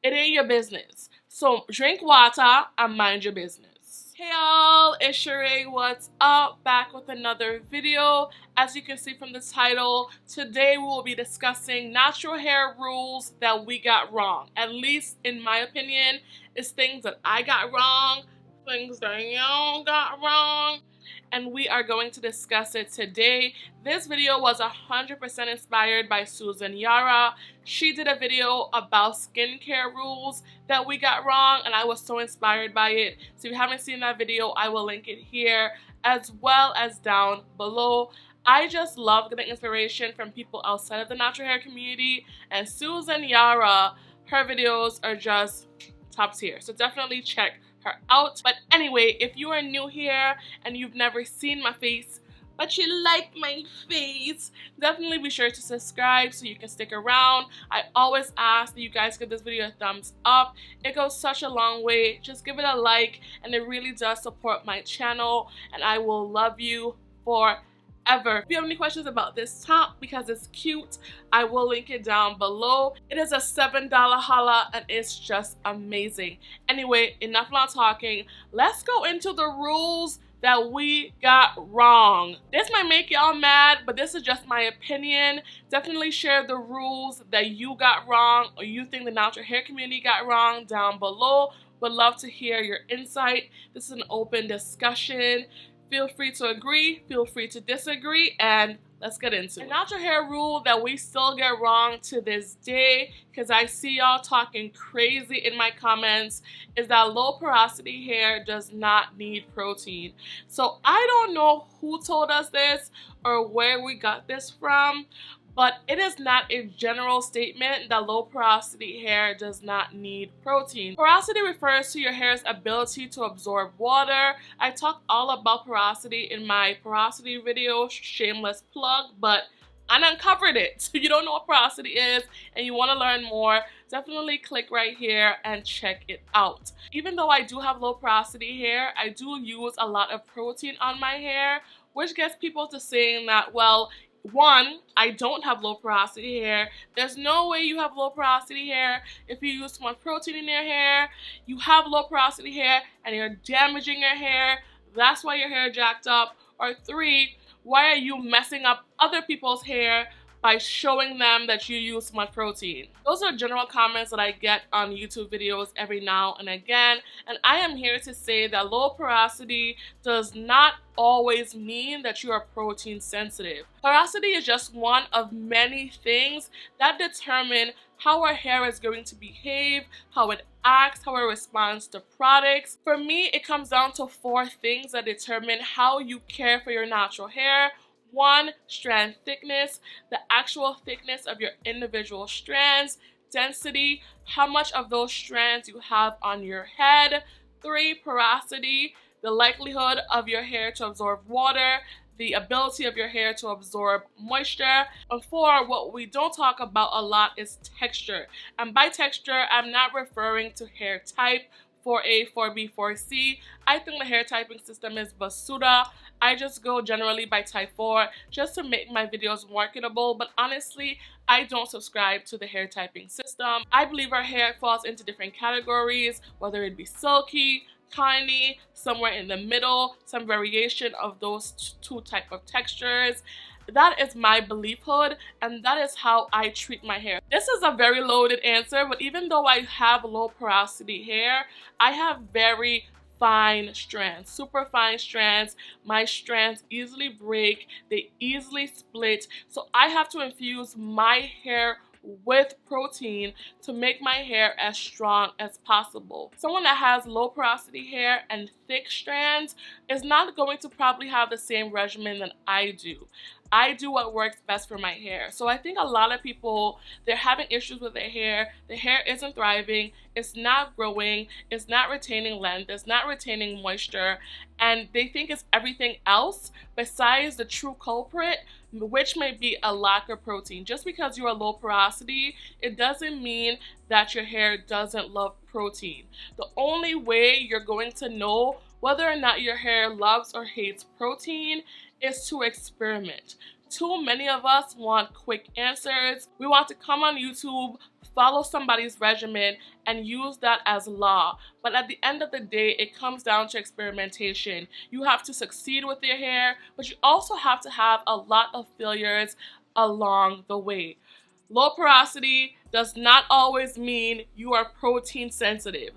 it ain't your business. So drink water and mind your business. Hey y'all, it's SheRea, what's up? Back with another video. As you can see from the title, today we will be discussing natural hair rules that we got wrong. At least in my opinion, it's things that I got wrong, things that y'all got wrong, and we are going to discuss it today. This video was 100% inspired by Susan Yara. She did a video about skincare rules that we got wrong, and I was so inspired by it. So if you haven't seen that video, I will link it here as well as down below. I just love getting inspiration from people outside of the natural hair community, and Susan Yara, her videos are just top tier. So definitely check her out. But anyway, if you are new here and you've never seen my face but you like my face, definitely be sure to subscribe so you can stick around. I always ask that you guys give this video a thumbs up. It goes such a long way. Just give it a like, and it really does support my channel, and I will love you forever. If you have any questions about this top, because it's cute, I will link it down below. It is a $7 holla, and it's just amazing. Anyway, enough long talking. Let's go into the rules that we got wrong. This might make y'all mad, but this is just my opinion. Definitely share the rules that you got wrong or you think the natural hair community got wrong down below. Would love to hear your insight. This is an open discussion. Feel free to agree, feel free to disagree, and let's get into it. A natural hair rule that we still get wrong to this day, because I see y'all talking crazy in my comments, is that low porosity hair does not need protein. So I don't know who told us this or where we got this from, but it is not a general statement that low porosity hair does not need protein. Porosity refers to your hair's ability to absorb water. I talk all about porosity in my porosity video, shameless plug, but I uncovered it. So you don't know what porosity is and you want to learn more, definitely click right here and check it out. Even though I do have low porosity hair, I do use a lot of protein on my hair, which gets people to saying that, well, one, I don't have low porosity hair. There's no way you have low porosity hair if you use too much protein in your hair. You have low porosity hair and you're damaging your hair. That's why your hair jacked up. Or three, why are you messing up other people's hair by showing them that you use too much protein? Those are general comments that I get on YouTube videos every now and again, and I am here to say that low porosity does not always mean that you are protein sensitive. Porosity is just one of many things that determine how our hair is going to behave, how it acts, how it responds to products. For me, it comes down to 4 things that determine how you care for your natural hair. 1, strand thickness, the actual thickness of your individual strands. Density, how much of those strands you have on your head. 3, porosity, the likelihood of your hair to absorb water, the ability of your hair to absorb moisture. And 4, what we don't talk about a lot is texture. And by texture, I'm not referring to hair type, 4A, 4B, 4C. I think the hair typing system is basura. I just go generally by type 4 just to make my videos marketable, but honestly, I don't subscribe to the hair typing system. I believe our hair falls into different categories, whether it be silky, tiny, somewhere in the middle, some variation of those 2 type of textures. That is my beliefhood, and that is how I treat my hair. This is a very loaded answer, but even though I have low porosity hair, I have very fine strands, super fine strands. My strands easily break, they easily split, so I have to infuse my hair with protein to make my hair as strong as possible. Someone that has low porosity hair and thick strands is not going to probably have the same regimen that I do. I do what works best for my hair. So I think a lot of people, they're having issues with their hair isn't thriving, it's not growing, it's not retaining length, it's not retaining moisture, and they think it's everything else besides the true culprit, which may be a lack of protein. Just because you are low porosity, it doesn't mean that your hair doesn't love protein. The only way you're going to know whether or not your hair loves or hates protein is to experiment. Too many of us want quick answers. We want to come on YouTube, follow somebody's regimen, and use that as law. But at the end of the day, it comes down to experimentation. You have to succeed with your hair, but you also have to have a lot of failures along the way. Low porosity does not always mean you are protein sensitive.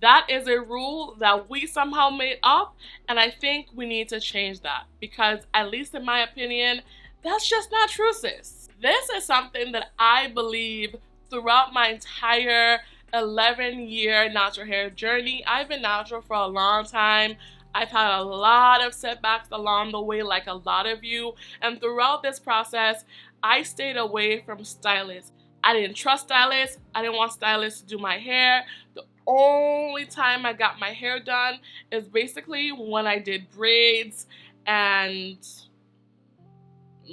That is a rule that we somehow made up, and I think we need to change that because, at least in my opinion, that's just not true, sis. This is something that I believe throughout my entire 11-year natural hair journey. I've been natural for a long time. I've had a lot of setbacks along the way, like a lot of you, and throughout this process, I stayed away from stylists. I didn't trust stylists. I didn't want stylists to do my hair. The only time I got my hair done is basically when I did braids and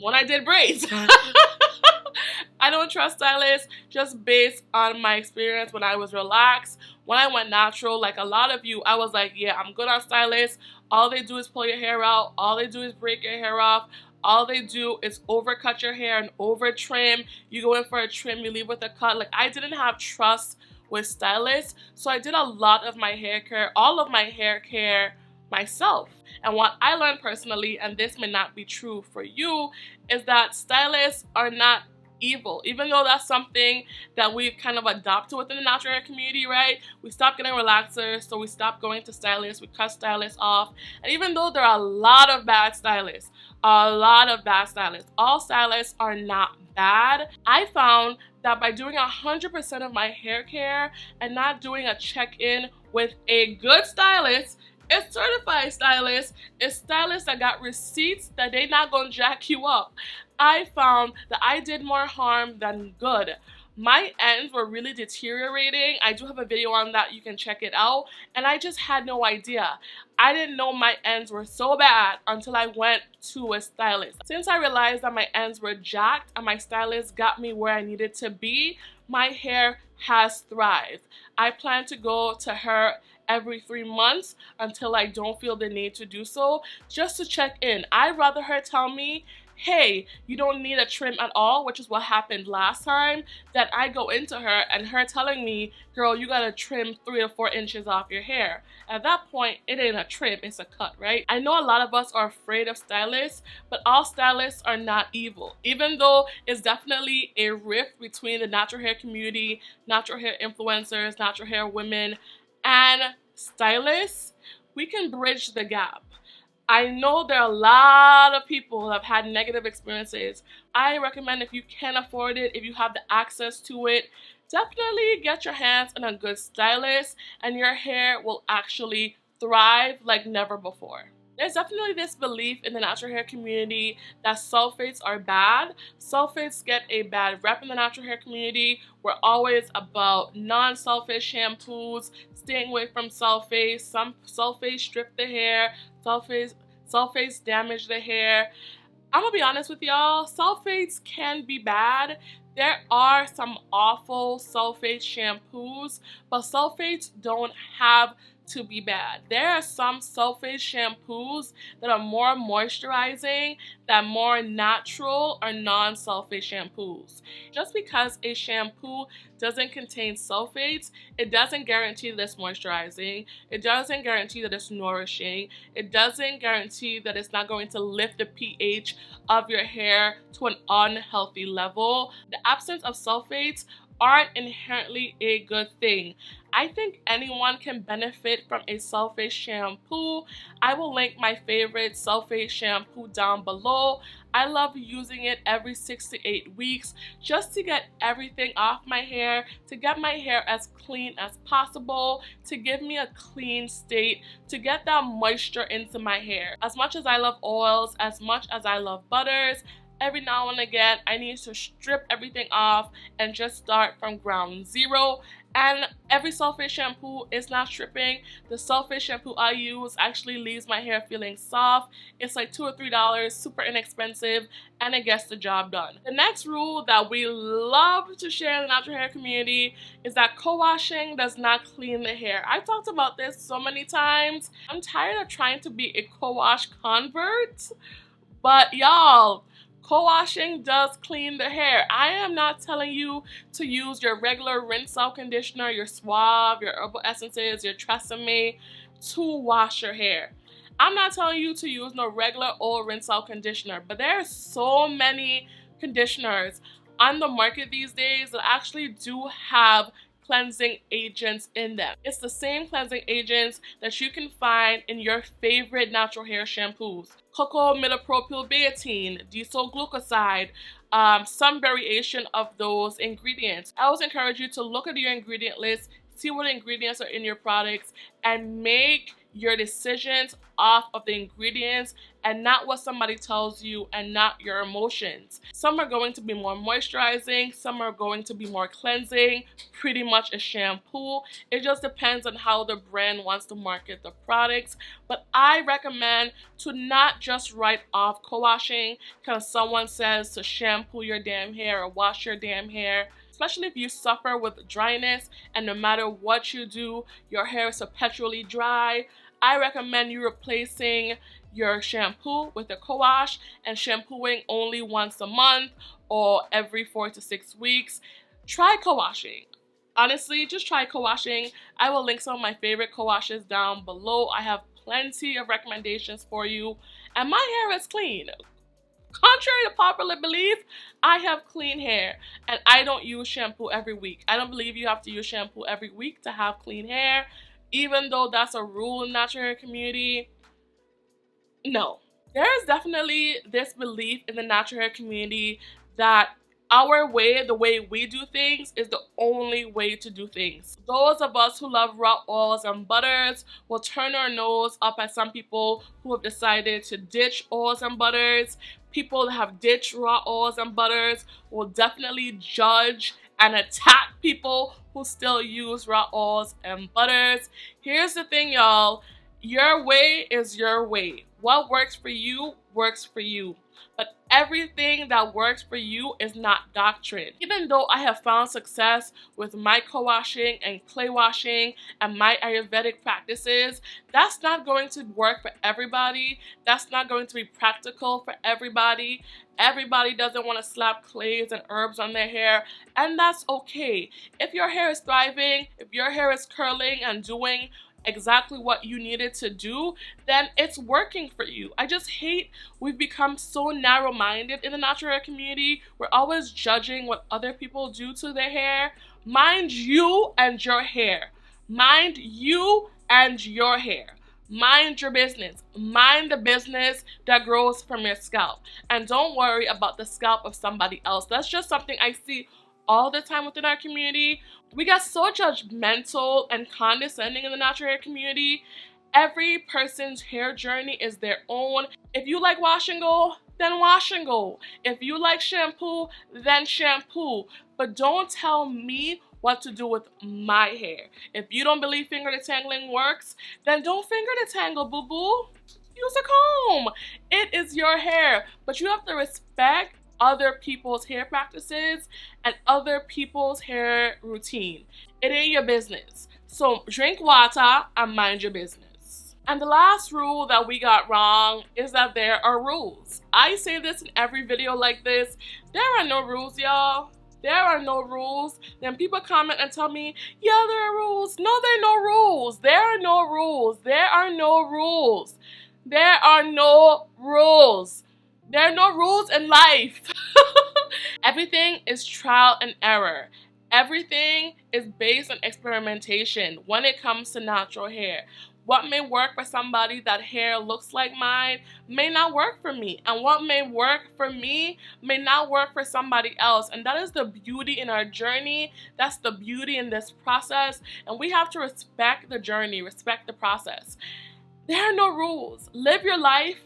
when I did braids. I don't trust stylists just based on my experience when I was relaxed. When I went natural, like a lot of you, I was like, yeah, I'm good on stylists. All they do is pull your hair out. All they do is break your hair off. All they do is overcut your hair and over trim. You go in for a trim, you leave with a cut. Like, I didn't have trust with stylists, so I did a lot of my hair care, all of my hair care myself. And what I learned personally, and this may not be true for you, is that stylists are not evil, even though that's something that we've kind of adopted within the natural hair community, right? We stopped getting relaxers, so we stopped going to stylists, we cut stylists off. And even though there are a lot of bad stylists, all stylists are not bad. I found that by doing 100% of my hair care and not doing a check-in with a good stylist, a certified stylist, a stylist that got receipts that they not gonna jack you up, I found that I did more harm than good. My ends were really deteriorating. I do have a video on that, you can check it out, and I just had no idea. I didn't know my ends were so bad until I went to a stylist. Since I realized that my ends were jacked and my stylist got me where I needed to be, my hair has thrived. I plan to go to her every 3 months until I don't feel the need to do so, just to check in. I'd rather her tell me, hey, you don't need a trim at all, which is what happened last time, that I go into her and her telling me, girl, you gotta trim 3 or 4 inches off your hair. At that point, it ain't a trim, it's a cut, right? I know a lot of us are afraid of stylists, but all stylists are not evil. Even though it's definitely a rift between the natural hair community, natural hair influencers, natural hair women, and stylists, we can bridge the gap. I know there are a lot of people who have had negative experiences. I recommend, if you can afford it, if you have the access to it, definitely get your hands on a good stylist and your hair will actually thrive like never before. There's definitely this belief in the natural hair community that sulfates are bad. Sulfates get a bad rep in the natural hair community. We're always about non-sulfate shampoos, staying away from sulfates. Some sulfates strip the hair, sulfates damage the hair. I'm gonna be honest with y'all, sulfates can be bad. There are some awful sulfate shampoos, but sulfates don't have to be bad. There are some sulfate shampoos that are more moisturizing than more natural or non-sulfate shampoos. Just because a shampoo doesn't contain sulfates, it doesn't guarantee that it's moisturizing. It doesn't guarantee that it's nourishing. It doesn't guarantee that it's not going to lift the pH of your hair to an unhealthy level. The absence of sulfates aren't inherently a good thing. I think anyone can benefit from a sulfate shampoo. I will link my favorite sulfate shampoo down below. I love using it every 6 to 8 weeks just to get everything off my hair, to get my hair as clean as possible, to give me a clean state, to get that moisture into my hair. As much as I love oils, as much as I love butters, every now and again I need to strip everything off and just start from ground zero. And every sulfate shampoo is not stripping. The sulfate shampoo I use actually leaves my hair feeling soft. It's like $2 or $3, super inexpensive, and it gets the job done. The next rule that we love to share in the natural hair community is that co-washing does not clean the hair. I've talked about this so many times. I'm tired of trying to be a co-wash convert, but y'all, Co-washing does clean the hair. I am not telling you to use your regular rinse out conditioner, your Suave, your herbal essences, your Tresemme to wash your hair. I'm not telling you to use no regular old rinse out conditioner, but there are so many conditioners on the market these days that actually do have cleansing agents in them. It's the same cleansing agents that you can find in your favorite natural hair shampoos. Cocoa midopropyl betaine, diesel glucoside, some variation of those ingredients. I always encourage you to look at your ingredient list, see what ingredients are in your products, and make your decisions off of the ingredients and not what somebody tells you and not your emotions. Some are going to be more moisturizing, some are going to be more cleansing, pretty much a shampoo. It just depends on how the brand wants to market the products. But I recommend to not just write off co-washing because someone says to shampoo your damn hair or wash your damn hair. Especially if you suffer with dryness and no matter what you do, your hair is perpetually dry. I recommend you replacing your shampoo with a co-wash and shampooing only once a month or every 4 to 6 weeks. Try co-washing. Honestly, just try co-washing. I will link some of my favorite co-washes down below. I have plenty of recommendations for you. And my hair is clean. Contrary to popular belief, I have clean hair and I don't use shampoo every week. I don't believe you have to use shampoo every week to have clean hair, even though that's a rule in the natural hair community. No. There is definitely this belief in the natural hair community that our way, the way we do things, is the only way to do things. Those of us who love raw oils and butters will turn our nose up at some people who have decided to ditch oils and butters. People that have ditched raw oils and butters will definitely judge and attack people who still use raw oils and butters. Here's the thing, y'all. Your way is your way. What works for you works for you. But everything that works for you is not doctrine. Even though I have found success with my co-washing and clay washing and my Ayurvedic practices, that's not going to work for everybody. That's not going to be practical for everybody. Everybody doesn't want to slap clays and herbs on their hair, and that's okay. If your hair is thriving, if your hair is curling and doing exactly what you needed to do, then it's working for you. I just hate we've become so narrow-minded in the natural hair community. We're always judging what other people do to their hair. Mind you and your hair. Mind you and your hair. Mind your business. Mind the business that grows from your scalp. And don't worry about the scalp of somebody else. That's just something I see all the time within our community. We get so judgmental and condescending in the natural hair community. Every person's hair journey is their own. If you like wash and go, then wash and go. If you like shampoo, then shampoo. But don't tell me what to do with my hair. If you don't believe finger detangling works, then don't finger detangle, boo-boo. Use a comb. It is your hair. But you have to respect other people's hair practices and other people's hair routine. It ain't your business. So drink water and mind your business. And the last rule that we got wrong is that there are rules. I say this in every video like this. There are no rules, y'all. There are no rules. Then people comment and tell me, yeah, there are rules. No, there are no rules. There are no rules. There are no rules. There are no rules. There are no rules in life. Everything is trial and error. Everything is based on experimentation when it comes to natural hair. What may work for somebody that hair looks like mine may not work for me. And what may work for me may not work for somebody else. And that is the beauty in our journey. That's the beauty in this process. And we have to respect the journey, respect the process. There are no rules. Live your life.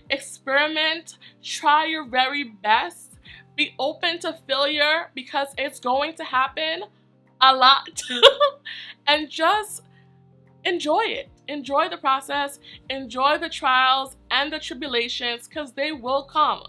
Experiment, try your very best, be open to failure because it's going to happen a lot, and just enjoy it. Enjoy the process, enjoy the trials and the tribulations because they will come.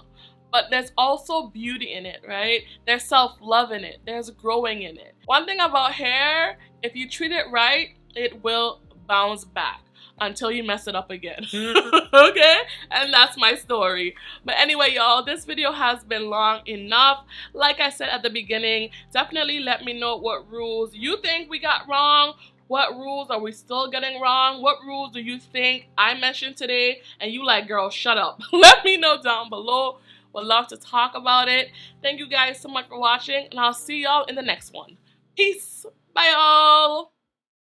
But there's also beauty in it, right? There's self-love in it, there's growing in it. One thing about hair, if you treat it right, it will bounce back. until you mess it up again. Okay? And that's my story. But anyway, y'all, this video has been long enough. Like I said at the beginning, definitely let me know what rules you think we got wrong. What rules are we still getting wrong? What rules do you think I mentioned today and you like, girl, shut up? Let me know down below. Would love to talk about it. Thank you guys so much for watching, and I'll see y'all in the next one. Peace. Bye, y'all.